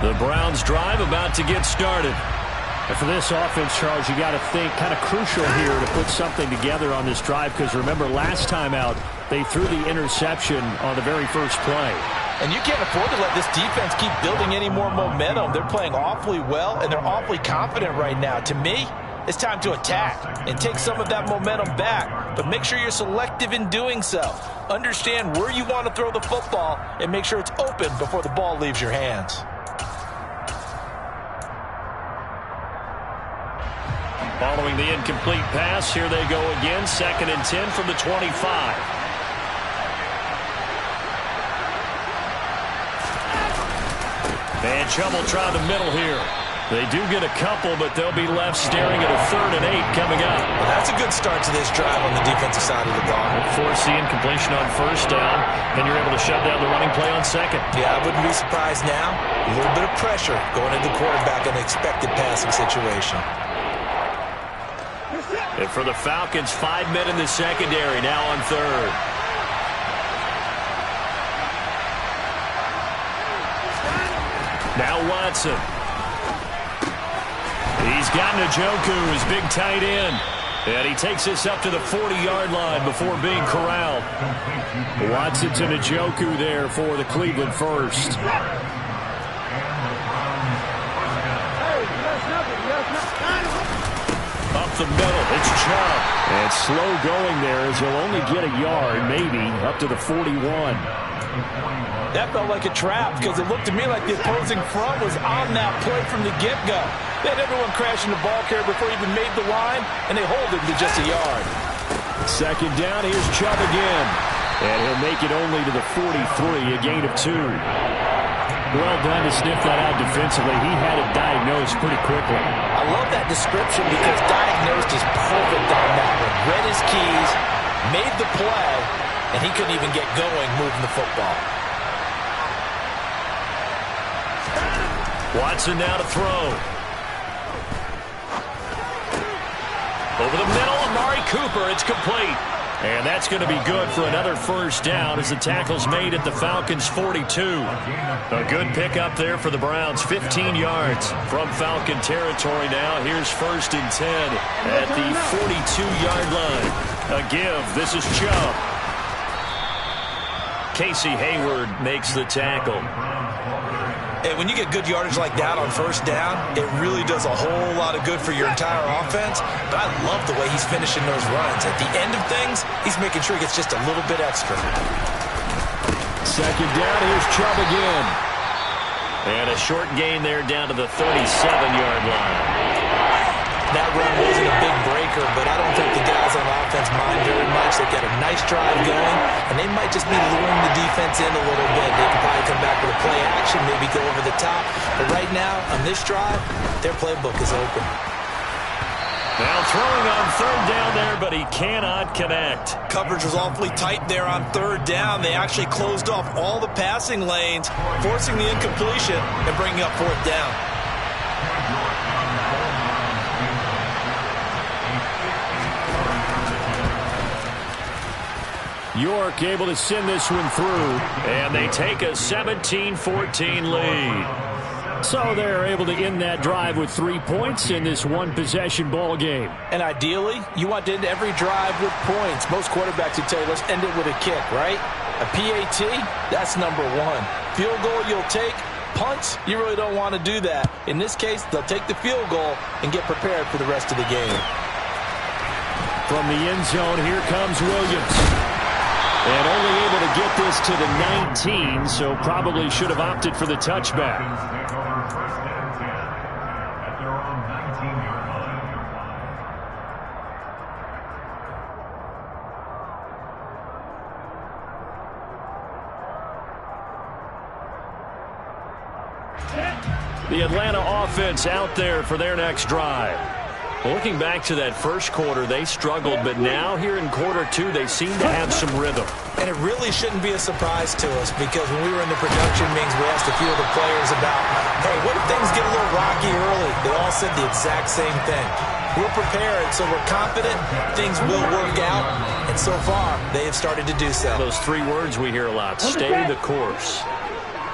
The Browns drive about to get started. And for this offense, Charles, you got to think kind of crucial here to put something together on this drive, because remember last time out they threw the interception on the very first play. And you can't afford to let this defense keep building any more momentum. They're playing awfully well, and they're awfully confident right now. To me, it's time to attack and take some of that momentum back, but make sure you're selective in doing so. Understand where you want to throw the football and make sure it's open before the ball leaves your hands. Following the incomplete pass, here they go again. 2nd and 10 from the 25. And Chubb will try the middle here. They do get a couple, but they'll be left staring at a 3rd and 8 coming up. Well, that's a good start to this drive on the defensive side of the ball. Force the incompletion on 1st down, then you're able to shut down the running play on 2nd. Yeah, I wouldn't be surprised now. A little bit of pressure going into the quarterback in an expected passing situation. And for the Falcons, 5 men in the secondary, now on 3rd. Now Watson. He's got Njoku, his big tight end. And he takes this up to the 40-yard line before being corralled. Watson to Njoku there for the Cleveland first. Up the middle, it's Chubb. And slow going there as he'll only get a yard, maybe, up to the 41. That felt like a trap because it looked to me like the opposing front was on that play from the get-go. They had everyone crashing the ball carrier before he even made the line, and they hold it to just a yard. 2nd down, here's Chubb again. And he'll make it only to the 43, a gain of 2. Well done to sniff that out defensively. He had it diagnosed pretty quickly. I love that description because diagnosed is perfect on that one. Read his keys, made the play, and he couldn't even get going moving the football. Watson now to throw. Over the middle, Amari Cooper. It's complete. And that's going to be good for another 1st down as the tackle's made at the Falcons' 42. A good pickup there for the Browns. 15 yards from Falcon territory now. Here's 1st and 10 at the 42-yard line. A give. This is Chubb. Casey Hayward makes the tackle. And when you get good yardage like that on 1st down, it really does a whole lot of good for your entire offense. But I love the way he's finishing those runs. At the end of things, he's making sure he gets just a little bit extra. 2nd down, here's Chubb again. And a short gain there down to the 37-yard line. That run wasn't a big breaker, but I don't think the guys on offense mind very much. They've got a nice drive going, and they might just be luring the defense in a little bit. They can probably come back with a play action, maybe go over the top. But right now, on this drive, their playbook is open. Now throwing on 3rd down there, but he cannot connect. Coverage was awfully tight there on 3rd down. They actually closed off all the passing lanes, forcing the incompletion and bringing up 4th down. York able to send this one through, and they take a 17-14 lead. So they're able to end that drive with 3 points in this one-possession ball game. And ideally, you want to end every drive with points. Most quarterbacks would tell you, let's end it with a kick, right? A PAT, that's number 1. Field goal you'll take. Punts, you really don't want to do that. In this case, they'll take the field goal and get prepared for the rest of the game. From the end zone, here comes Williams. And only able to get this to the 19, so probably should have opted for the touchback. The Atlanta offense out there for their next drive. Looking back to that first quarter, they struggled, but now here in quarter 2, they seem to have some rhythm. And it really shouldn't be a surprise to us because when we were in the production meetings, we asked a few of the players about, hey, what if things get a little rocky early? They all said the exact same thing. We're prepared, so we're confident things will work out. And so far, they have started to do so. Those 3 words we hear a lot, stay the course.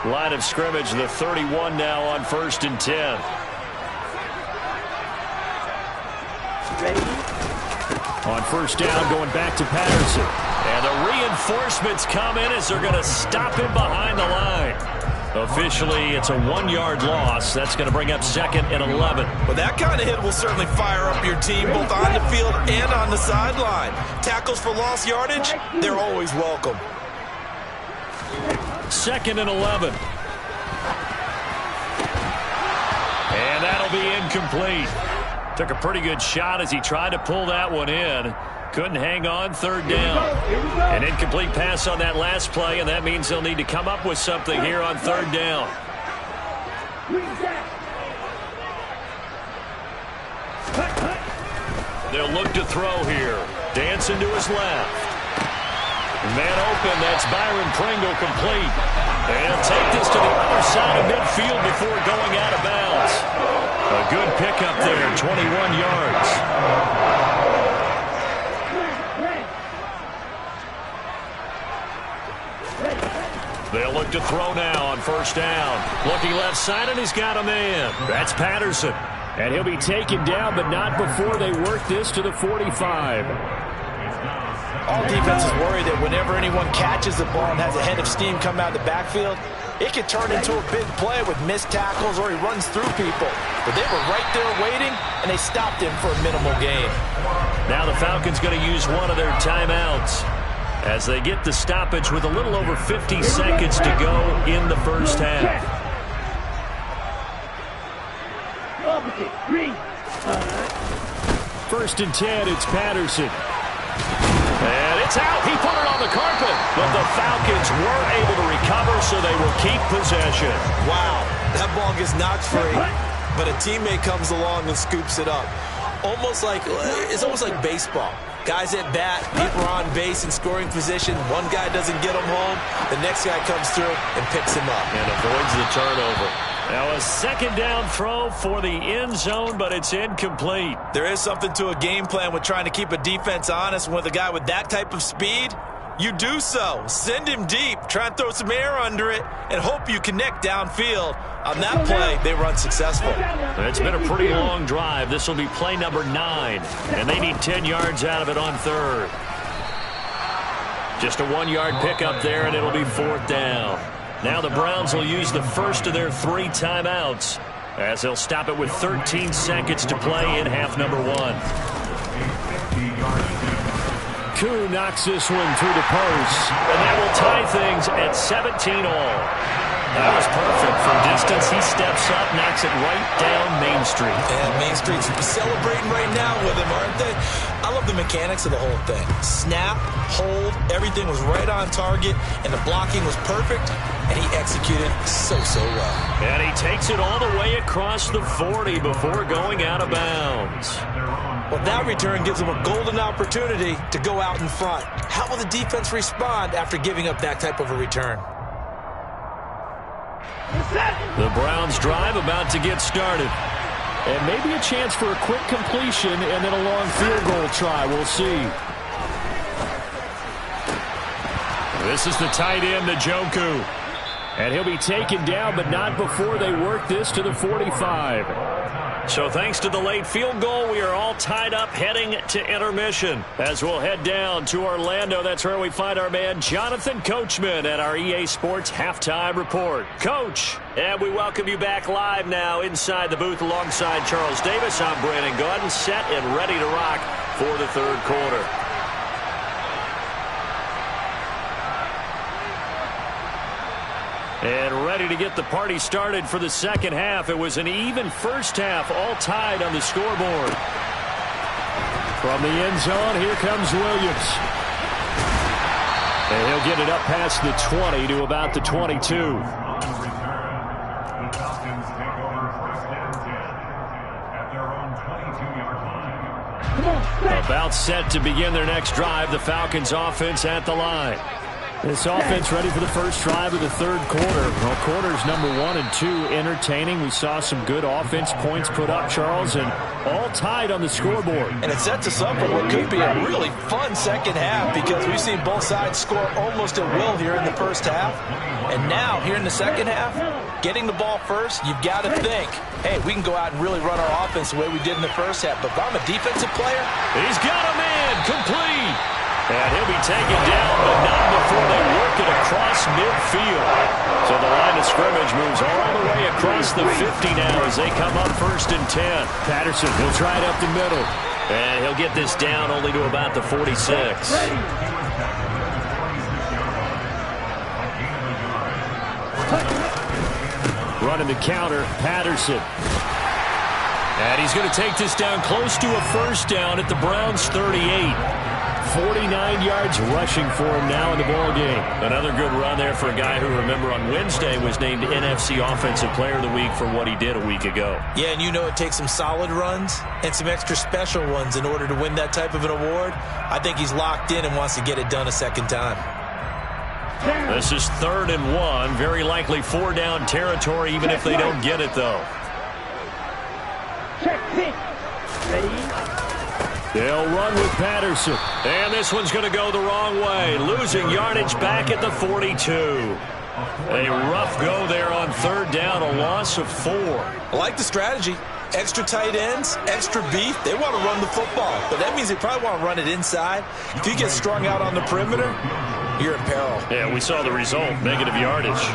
Line of scrimmage, the 31 now on 1st and 10. On 1st down, going back to Patterson. And the reinforcements come in as they're going to stop him behind the line. Officially, it's a 1-yard loss. That's going to bring up 2nd and 11. Well, that kind of hit will certainly fire up your team both on the field and on the sideline. Tackles for lost yardage, they're always welcome. 2nd and 11. And that'll be incomplete. Took a pretty good shot as he tried to pull that one in. Couldn't hang on. 3rd down. An incomplete pass on that last play, and that means they'll need to come up with something here on 3rd down. They'll look to throw here. Dancing to his left. Man open, that's Byron Pringle complete. And he'll take this to the other side of midfield before going out of bounds. A good pickup there, 21 yards. They'll look to throw now on 1st down. Looking left side, and he's got a man. That's Patterson. And he'll be taken down, but not before they work this to the 45. All defenses worry that whenever anyone catches the ball and has a head of steam come out of the backfield, it could turn into a big play with missed tackles or he runs through people. But they were right there waiting, and they stopped him for a minimal gain. Now the Falcons going to use one of their timeouts as they get the stoppage with a little over 50 seconds to go in the 1st half. First and 10, it's Patterson. And it's out. He put it on the carpet. But the Falcons were able to recover, so they will keep possession. Wow, that ball gets knocked free, but a teammate comes along and scoops it up. It's almost like baseball. Guys at bat, people are on base in scoring position. One guy doesn't get him home. The next guy comes through and picks him up. And avoids the turnover. Now a 2nd down throw for the end zone, but it's incomplete. There is something to a game plan with trying to keep a defense honest. With a guy with that type of speed, you do so. Send him deep. Try and throw some air under it and hope you connect downfield. On that play, they were unsuccessful. It's been a pretty long drive. This will be play number 9, and they need 10 yards out of it on 3rd. Just a 1-yard pickup there, and it'll be 4th down. Now the Browns will use the first of their 3 timeouts as they'll stop it with 13 seconds to play in half number 1. Koo knocks this one through the post. And that will tie things at 17 all. That was perfect. From distance, he steps up, knocks it right down Main Street. And Main Street's celebrating right now with him, aren't they? I love the mechanics of the whole thing. Snap, hold, everything was right on target, and the blocking was perfect, and he executed so well. And he takes it all the way across the 40 before going out of bounds. Well, that return gives him a golden opportunity to go out in front. How will the defense respond after giving up that type of a return? The Browns drive about to get started. And maybe a chance for a quick completion and then a long field goal try. We'll see. This is the tight end, Njoku. And he'll be taken down, but not before they work this to the 45. So thanks to the late field goal, we are all tied up heading to intermission. As we'll head down to Orlando, that's where we find our man Jonathan Coachman at our EA Sports Halftime Report. Coach, and we welcome you back live now inside the booth alongside Charles Davis. I'm Brandon Gaudin, set and ready to rock for the 3rd quarter. And ready to get the party started for the 2nd half. It was an even 1st half, all tied on the scoreboard. From the end zone, here comes Williams. And he'll get it up past the 20 to about the 22. About set to begin their next drive. The Falcons offense at the line. This offense ready for the first drive of the third quarter. Well, quarters number 1 and 2 entertaining. We saw some good offense points put up, Charles, and all tied on the scoreboard. And it sets us up for what could be a really fun second half because we've seen both sides score almost at will here in the first half. And now, here in the second half, getting the ball first, you've got to think, hey, we can go out and really run our offense the way we did in the first half. But if I'm a defensive player, he's got a man complete. And he'll be taken down, but not before they work it across midfield. So the line of scrimmage moves all the way across the 50 now as they come up 1st and 10. Patterson, he'll try it up the middle. And he'll get this down only to about the 46. Running the counter, Patterson. And he's going to take this down close to a first down at the Browns' 38. 49 yards rushing for him now in the ball game. Another good run there for a guy who, remember, on Wednesday was named NFC Offensive Player of the Week for what he did a week ago. Yeah, and you know it takes some solid runs and some extra special ones in order to win that type of an award. I think he's locked in and wants to get it done a second time. This is 3rd and 1. Very likely 4 down territory, even if they don't get it, though. Check it. Ready? They'll run with Patterson. And this one's going to go the wrong way. Losing yardage back at the 42. A rough go there on 3rd down, a loss of 4. I like the strategy. Extra tight ends, extra beef. They want to run the football, but that means they probably want to run it inside. If you get strung out on the perimeter, you're in peril. Yeah, we saw the result, negative yardage.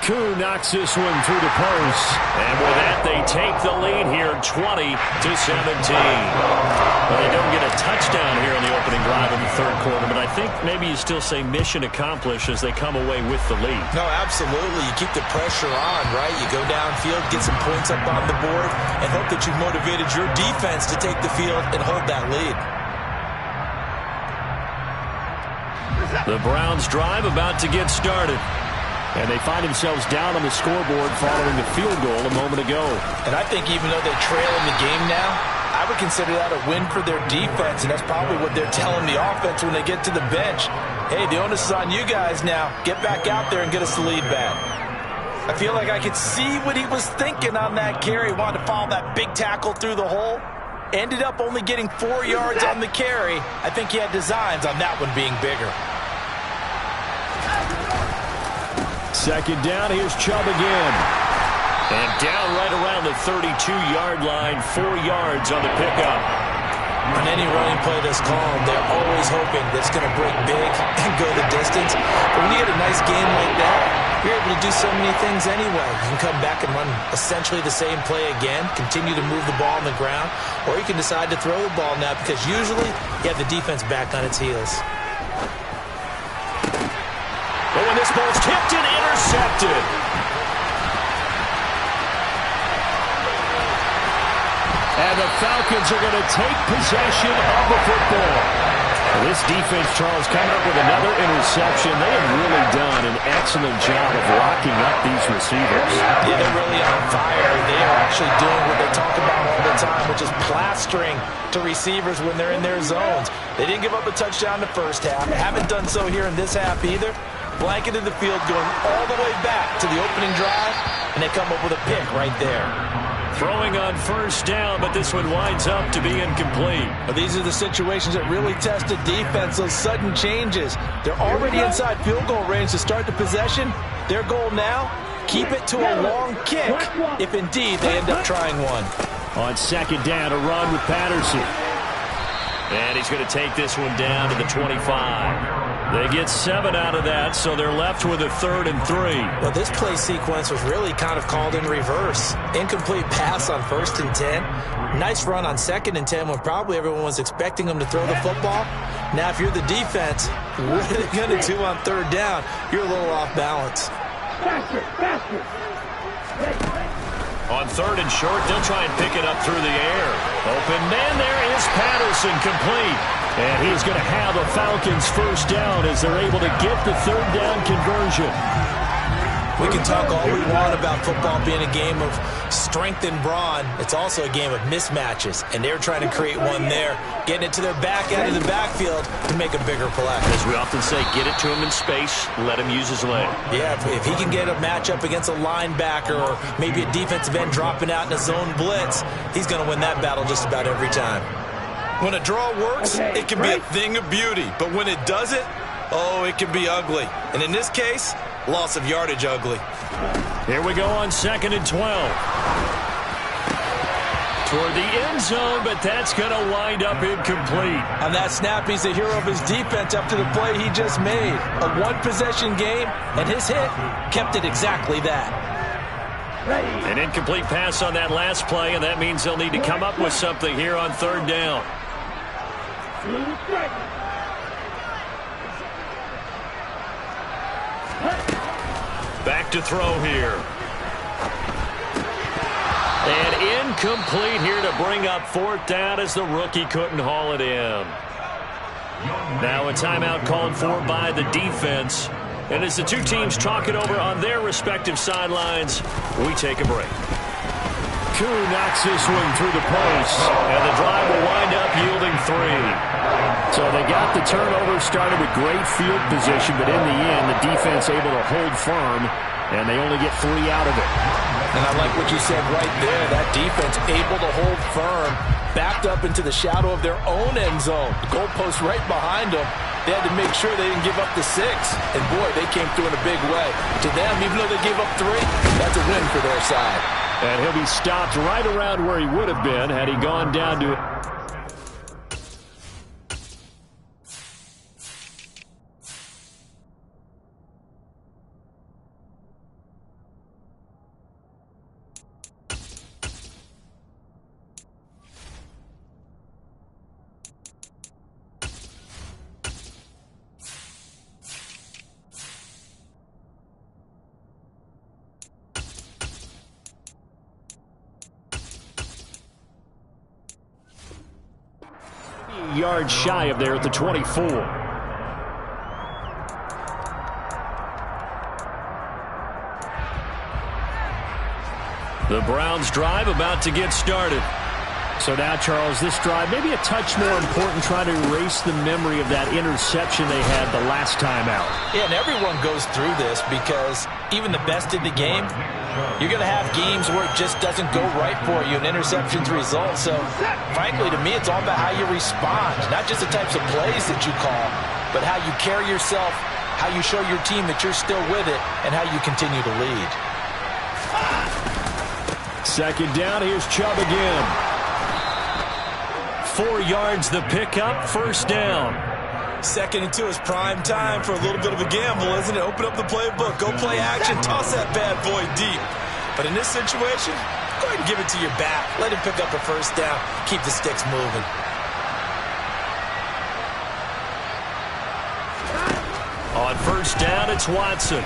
Koo knocks this one through the post. And with that, they take the lead here, 20-17. Well, they don't get a touchdown here in the opening drive of the third quarter, but I think maybe you still say mission accomplished as they come away with the lead. No, absolutely. You keep the pressure on, right? You go downfield, get some points up on the board, and hope that you've motivated your defense to take the field and hold that lead. The Browns drive about to get started. And they find themselves down on the scoreboard following the field goal a moment ago. And I think even though they trail in the game now, I would consider that a win for their defense, and that's probably what they're telling the offense when they get to the bench. Hey, the onus is on you guys now. Get back out there and get us the lead back. I feel like I could see what he was thinking on that carry. Wanted to follow that big tackle through the hole. Ended up only getting 4 yards on the carry. I think he had designs on that one being bigger. Second down, here's Chubb again. And down right around the 32-yard line, 4 yards on the pickup. On any running play that's called, they're always hoping that it's going to break big and go the distance. But when you get a nice game like that, you're able to do so many things anyway. You can come back and run essentially the same play again, continue to move the ball on the ground, or you can decide to throw the ball now because usually you have the defense back on its heels. But when this ball's tipped and intercepted. And the Falcons are going to take possession of the football. This defense, Charles, coming up with another interception. They have really done an excellent job of locking up these receivers. Yeah, they're really on fire. They are actually doing what they talk about all the time, which is plastering to receivers when they're in their zones. They didn't give up a touchdown the first half. Haven't done so here in this half either. Blanketed the field going all the way back to the opening drive, and they come up with a pick right there. Throwing on first down, but this one winds up to be incomplete. But these are the situations that really test the defense, those sudden changes. They're already inside field goal range to start the possession. Their goal now, keep it to a long kick, if indeed they end up trying one. On second down, a run with Patterson. And he's going to take this one down to the 25. They get 7 out of that, so they're left with a 3rd and 3. Well, this play sequence was really kind of called in reverse. Incomplete pass on 1st and 10. Nice run on 2nd and 10 when probably everyone was expecting them to throw the football. Now, if you're the defense, what are they going to do on 3rd down? You're a little off balance. Faster, faster. On 3rd and short, they'll try and pick it up through the air. Open man, there is Patterson, complete. And he's going to have a Falcons first down as they're able to get the 3rd down conversion. We can talk all we want about football being a game of strength and brawn. It's also a game of mismatches, and they're trying to create one there, getting it to their back out of the backfield to make a bigger play. As we often say, get it to him in space, let him use his leg. Yeah, if he can get a matchup against a linebacker or maybe a defensive end dropping out in a zone blitz, he's going to win that battle just about every time. When a draw works, it can be a thing of beauty, but when it doesn't, oh, it can be ugly. And in this case, loss of yardage ugly. Here we go on 2nd and 12. Toward the end zone, but that's going to wind up incomplete. On that snap, he's the hero of his defense after the play he just made. A one-possession game, and his hit kept it exactly that. An incomplete pass on that last play, and that means they'll need to come up with something here on 3rd down. Back to throw here. And incomplete here to bring up 4th down as the rookie couldn't haul it in. Now a timeout called for by the defense. And as the two teams talk it over on their respective sidelines, we take a break. Koo knocks this one through the post. And the drive will wind up yielding 3. So they got the turnover, started with great field position, but in the end, the defense able to hold firm, and they only get 3 out of it. And I like what you said right there. That defense able to hold firm, backed up into the shadow of their own end zone. The goalpost right behind them. They had to make sure they didn't give up the 6. And, boy, they came through in a big way. To them, even though they gave up 3, that's a win for their side. And he'll be stopped right around where he would have been had he gone down to it. Yards shy of there at the 24. The Browns drive about to get started. So now, Charles, this drive maybe a touch more important, trying to erase the memory of that interception they had the last time out. Yeah, and everyone goes through this because even the best in the game, you're going to have games where it just doesn't go right for you, and interceptions result. So, frankly, to me, it's all about how you respond, not just the types of plays that you call, but how you carry yourself, how you show your team that you're still with it, and how you continue to lead. 2nd down, here's Chubb again. 4 yards the pickup, 1st down. 2nd and 2 is prime time for a little bit of a gamble, isn't it? Open up the playbook, go play action, toss that bad boy deep. But in this situation, go ahead and give it to your back. Let him pick up a 1st down, keep the sticks moving. On 1st down, it's Watson.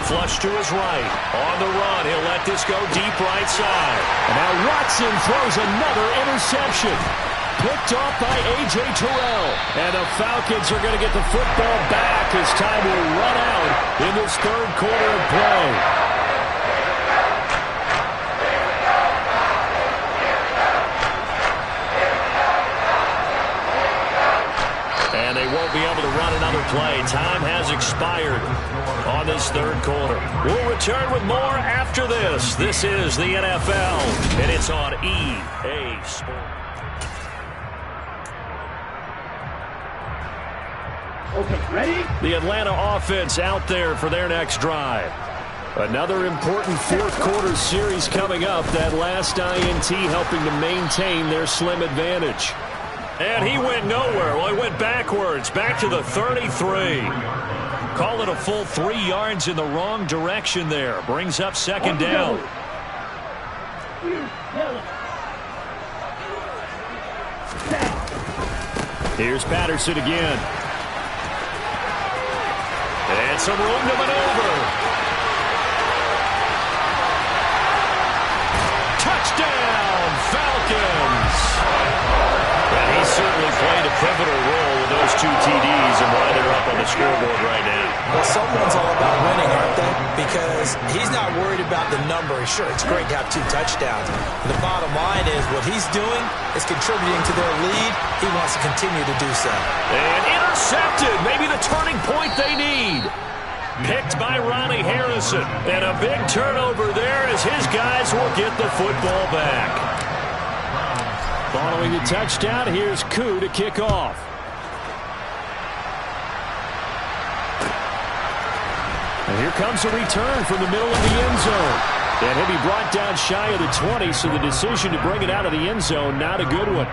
Flush to his right. On the run, he'll let this go deep right side. And now Watson throws another interception. Picked off by A.J. Terrell. And the Falcons are going to get the football back as time will run out in this 3rd quarter of play. And they won't be able to run another play. Time has expired on this 3rd quarter. We'll return with more after this. This is the NFL, and it's on EA Sports. Okay, ready? The Atlanta offense out there for their next drive. Another important 4th quarter series coming up. That last INT helping to maintain their slim advantage. And he went nowhere. Well, he went backwards, back to the 33. Call it a full 3 yards in the wrong direction there. Brings up 2nd down. Here's Patterson again. And some room to maneuver. Touchdown, Falcons. And he certainly played a pivotal role with those 2 TDs and why they're up on the the scoreboard right now. Well, someone's all about winning, aren't they? Because he's not worried about the number. Sure, it's great to have 2 touchdowns. And the bottom line is what he's doing is contributing to their lead. He wants to continue to do so. And intercepted. Maybe the turning point they need. Picked by Ronnie Harrison. And a big turnover there as his guys will get the football back. Following the touchdown, here's Koo to kick off. And here comes a return from the middle of the end zone. And he'll be brought down shy of the 20, so the decision to bring it out of the end zone, not a good one.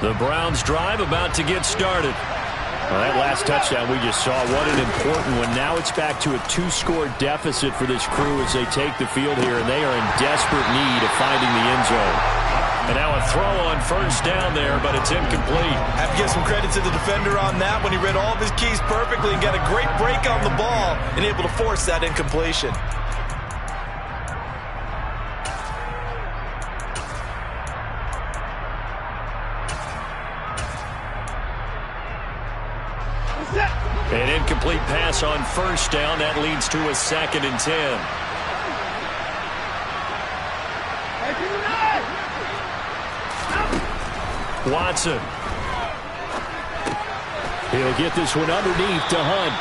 The Browns drive about to get started. Well, that last touchdown we just saw, what an important one. Now it's back to a 2-score deficit for this crew as they take the field here, and they are in desperate need of finding the end zone. And now a throw on first down there, but it's incomplete. Have to give some credit to the defender on that when he read all of his keys perfectly and got a great break on the ball and able to force that incompletion. An incomplete pass on first down. That leads to a 2nd and 10. Watson. He'll get this one underneath to Hunt.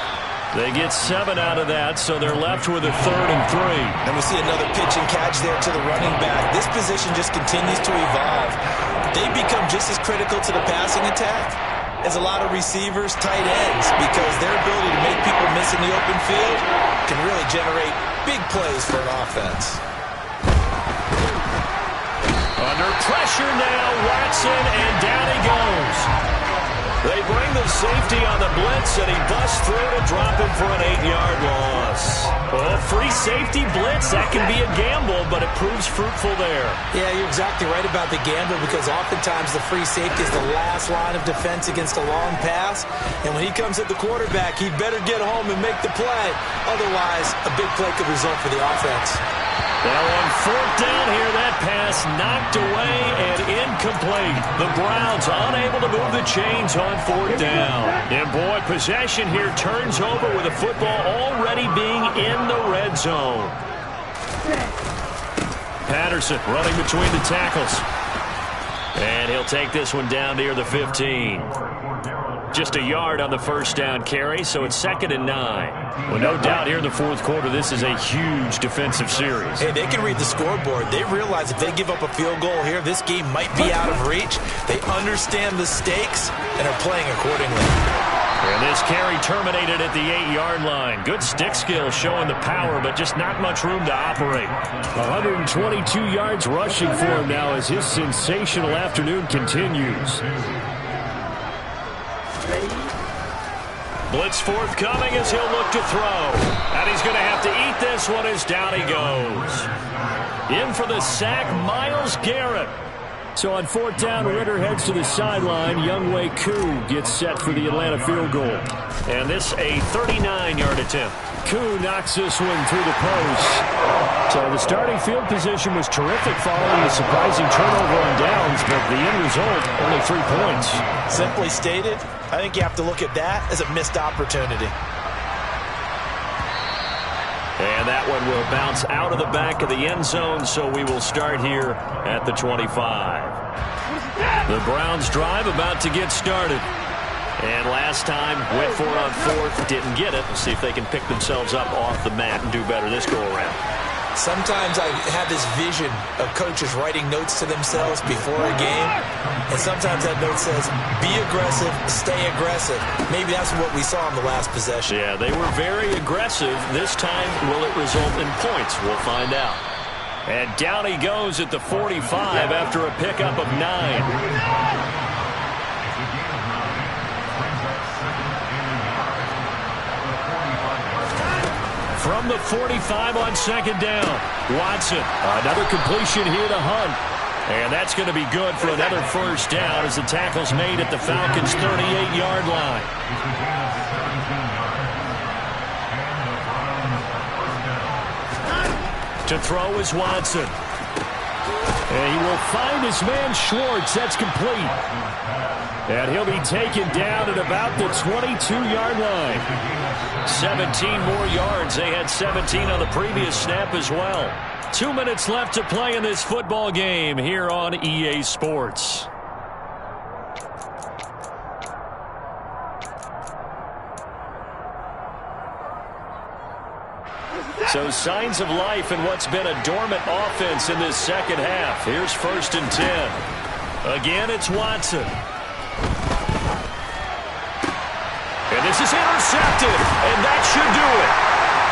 They get 7 out of that, so they're left with a 3rd and 3. And we see another pitch and catch there to the running back. This position just continues to evolve. They become just as critical to the passing attack as a lot of receivers, tight ends, because their ability to make people miss in the open field can really generate big plays for an offense. Under pressure now, Watson, and down he goes. They bring the safety on the blitz, and he busts through to drop him for an 8-yard loss. Well, free safety blitz, that can be a gamble, but it proves fruitful there. Yeah, you're exactly right about the gamble, because oftentimes the free safety is the last line of defense against a long pass. And when he comes at the quarterback, he'd better get home and make the play. Otherwise, a big play could result for the offense. Now on 4th down here, that pass knocked away and incomplete. The Browns unable to move the chains on 4th down. And boy, possession here turns over with the football already being in the red zone. Patterson running between the tackles. And he'll take this one down near the 15. Just a yard on the first down carry, so it's 2nd and 9. Well, no doubt here in the 4th quarter, this is a huge defensive series. Hey, they can read the scoreboard. They realize if they give up a field goal here, this game might be out of reach. They understand the stakes and are playing accordingly. And this carry terminated at the 8-yard line. Good stick skill showing the power, but just not much room to operate. 122 yards rushing for him now as his sensational afternoon continues. Blitz forthcoming as he'll look to throw. And he's going to have to eat this one as down he goes. In for the sack, Myles Garrett. So on 4th down, Ritter heads to the sideline. Younghoe Koo gets set for the Atlanta field goal. And this a 39-yard attempt. Koo knocks this one through the post. So the starting field position was terrific following the surprising turnover on downs, but the end result, only 3 points. Simply stated, I think you have to look at that as a missed opportunity. And that one will bounce out of the back of the end zone, so we will start here at the 25. The Browns drive about to get started. And last time, went for it on 4th, didn't get it. We'll see if they can pick themselves up off the mat and do better this go-around. Sometimes I have this vision of coaches writing notes to themselves before a game, and sometimes that note says, be aggressive, stay aggressive. Maybe that's what we saw in the last possession. Yeah, they were very aggressive. This time, will it result in points? We'll find out. And down he goes at the 45 after a pickup of 9. From the 45 on 2nd down, Watson. Another completion here to Hunt. And that's going to be good for another first down as the tackle's made at the Falcons' 38-yard line. To throw is Watson. And he will find his man Schwartz. That's complete. And he'll be taken down at about the 22-yard line. 17 more yards. They had 17 on the previous snap as well. 2 minutes left to play in this football game here on EA Sports. So signs of life in what's been a dormant offense in this second half. Here's 1st and 10. Again, it's Watson. And this is intercepted, and that should do it.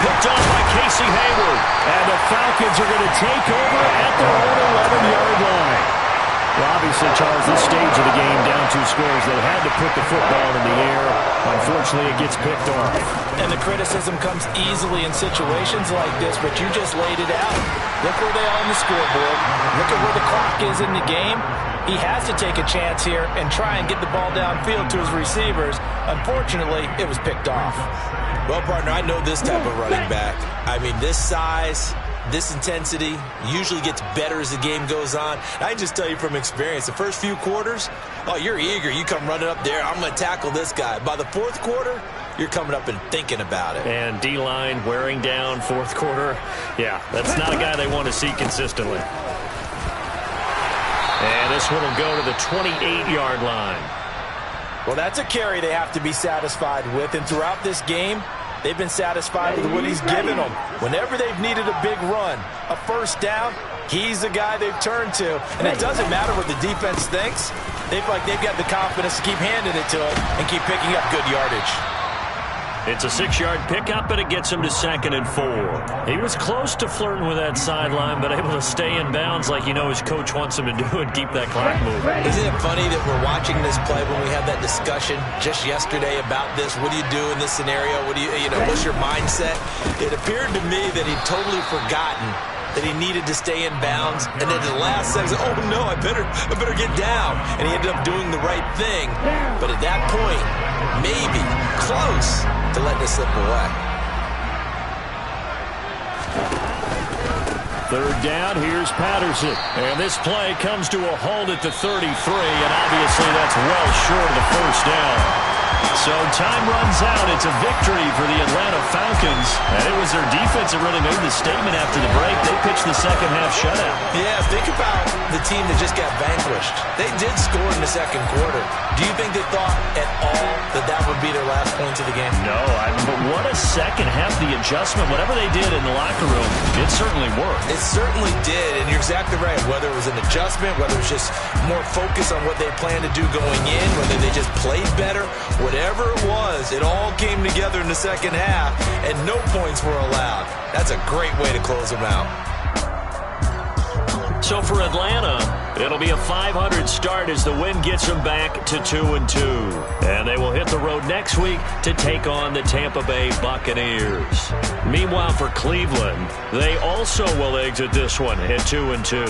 Picked off by Casey Hayward. And the Falcons are going to take over at their own 11-yard line. Well, obviously, Charles, this stage of the game, down 2 scores, they had to put the football in the air. Unfortunately, it gets picked off. And the criticism comes easily in situations like this, but you just laid it out. Look where they are on the scoreboard. Look at where the clock is in the game. He has to take a chance here and try and get the ball downfield to his receivers. Unfortunately, it was picked off. Well, partner, I know this type of running back. I mean, this size, this intensity usually gets better as the game goes on. I can just tell you from experience, the first few quarters, oh, you're eager. You come running up there, I'm going to tackle this guy. By the 4th quarter, you're coming up and thinking about it. And D-line wearing down 4th quarter. Yeah, that's not a guy they want to see consistently. And this one will go to the 28-yard line. Well, that's a carry they have to be satisfied with. And throughout this game, they've been satisfied with what he's given them. Whenever they've needed a big run, a 1st down, he's the guy they've turned to. And it doesn't matter what the defense thinks. They feel like they've got the confidence to keep handing it to him and keep picking up good yardage. It's a 6-yard pickup, and it gets him to 2nd and 4. He was close to flirting with that sideline, but able to stay in bounds like you know his coach wants him to do and keep that clock moving. Isn't it funny that we're watching this play when we had that discussion just yesterday about this? What do you do in this scenario? What do you know, what's your mindset? It appeared to me that he'd totally forgotten that he needed to stay in bounds, and then at the last second, oh no, I better get down. And he ended up doing the right thing. But at that point, maybe close to letting it slip away. 3rd down, here's Patterson. And this play comes to a halt at the 33, and obviously that's well short of the 1st down. So time runs out. It's a victory for the Atlanta Falcons. And it was their defense that really made the statement after the break. They pitched the second half shutout. Yeah, think about the team that just got vanquished. They did score in the 2nd quarter. Do you think they thought at all that that would be their last points of the game? No, but what a second half. The adjustment, whatever they did in the locker room, it certainly worked. It certainly did, and you're exactly right. Whether it was an adjustment, whether it was just more focus on what they planned to do going in, whether they just played better, whatever it was, it all came together in the second half, and no points were allowed. That's a great way to close them out. So for Atlanta, it'll be a 500 start as the win gets them back to 2-2. And they will hit the road next week to take on the Tampa Bay Buccaneers. Meanwhile, for Cleveland, they also will exit this one at 2-2.